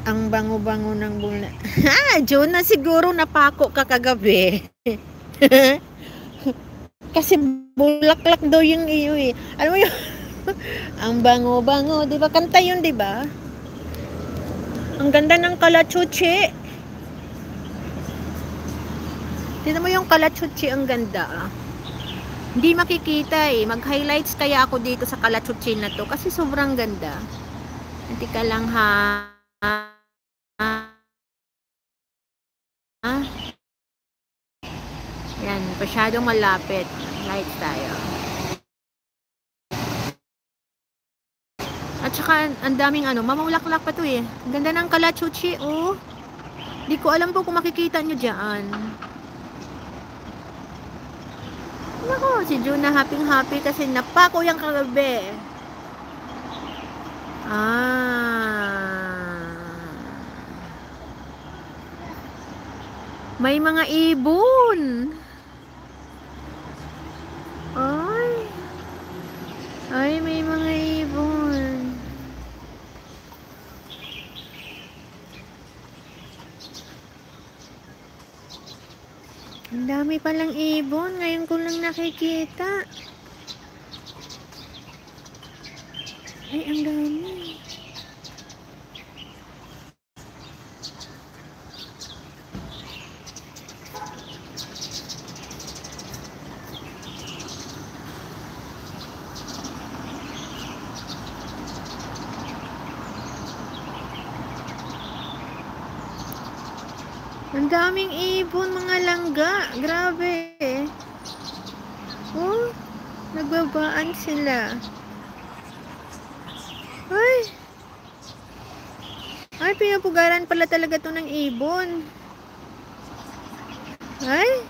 Ang bango-bango ng bula. Ha, Jonah, siguro napako ka kagabi. Kasi bulaklak daw yung iyo eh. Alam mo yun? Ang bango-bango, di ba? Kanta yun, di ba? Ang ganda ng kalachuchi. Tignan mo yung kalachuchi, ang ganda. Hindi makikita eh. Mag-highlights kaya ako dito sa kalachuchi na to kasi sobrang ganda. Hindi ka lang ha. Yan, masyadong malapit. Lights tayo. At saka, ang daming mamulaklak pa to eh. Ang ganda ng kalachuchi, oh. Di ko alam po kung makikita nyo dyan. Nako, si Juna happy kasi napako yung kagabi. May mga ibon. Ay, may mga ibon. Ang dami palang ibon. Ngayon ko lang nakikita. Ay, ang dami. Ang daming ibon, mga langga. Grabe. Oh, nagbabaan sila. Ay, pinapugaran pala talaga to ng ibon. Ay.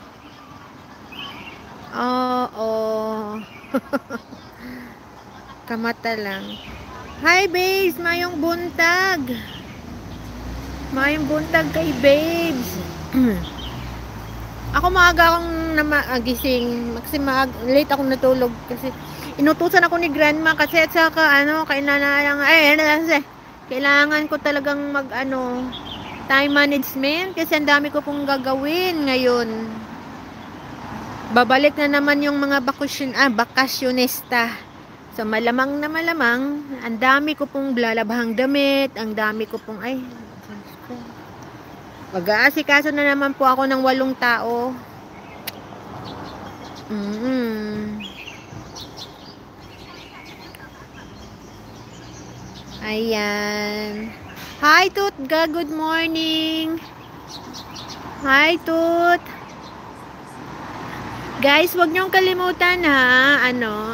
Oo. Kamata lang. Hi, babes. Mayong buntag. Mayong buntag kay babes. Ako maaga akong gising. Kasi late akong natulog. Kasi inutusan ako ni grandma. Kasi at saka kailangan ko talagang time management. Kasi ang dami ko pong gagawin ngayon. Babalik na naman yung mga bakasyonista. So malamang na malamang, ang dami ko pong lalabhang damit, ang dami ko pong mag-aasikaso na naman po ako ng 8 tao. Ayan. Hi Tutga, good morning. Hi Tut. Guys, wag niyong kalimutan ha,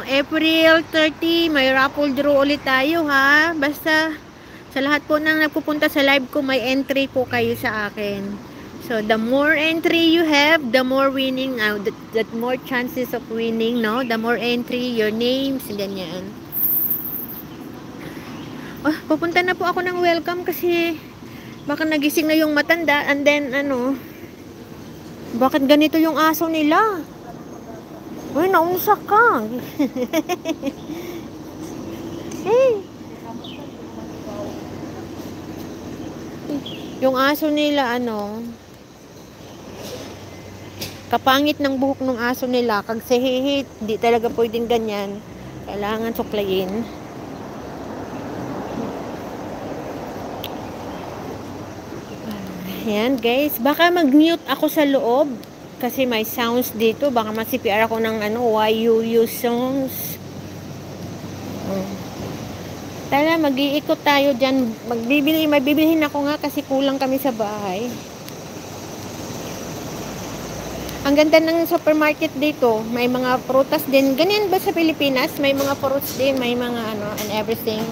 April 30, may raffle draw ulit tayo ha. Basta sa lahat po nang nagpupunta sa live ko, may entry po kayo sa akin. So, the more entry you have, the more winning, that more chances of winning, no? The more entry, your names, ganyan. Oh, pupunta na po ako ng welcome kasi baka nagising na yung matanda and then, bakit ganito yung aso nila? Uy, naunsa ka. Hey. Yung aso nila, kapangit ng buhok ng aso nila. Kag sehihit, di talaga pwedeng ganyan. Kailangan suklayin. Ayan, guys. Baka mag-mute ako sa loob. Kasi may sounds dito. Baka ma-CPR ako ng YUU songs. Tara, mag-iikot tayo dyan. Magbibilhin ako nga kasi kulang kami sa bahay. Ang ganda ng supermarket dito. May mga prutas din. Ganyan ba sa Pilipinas? May mga fruits din. May mga and everything.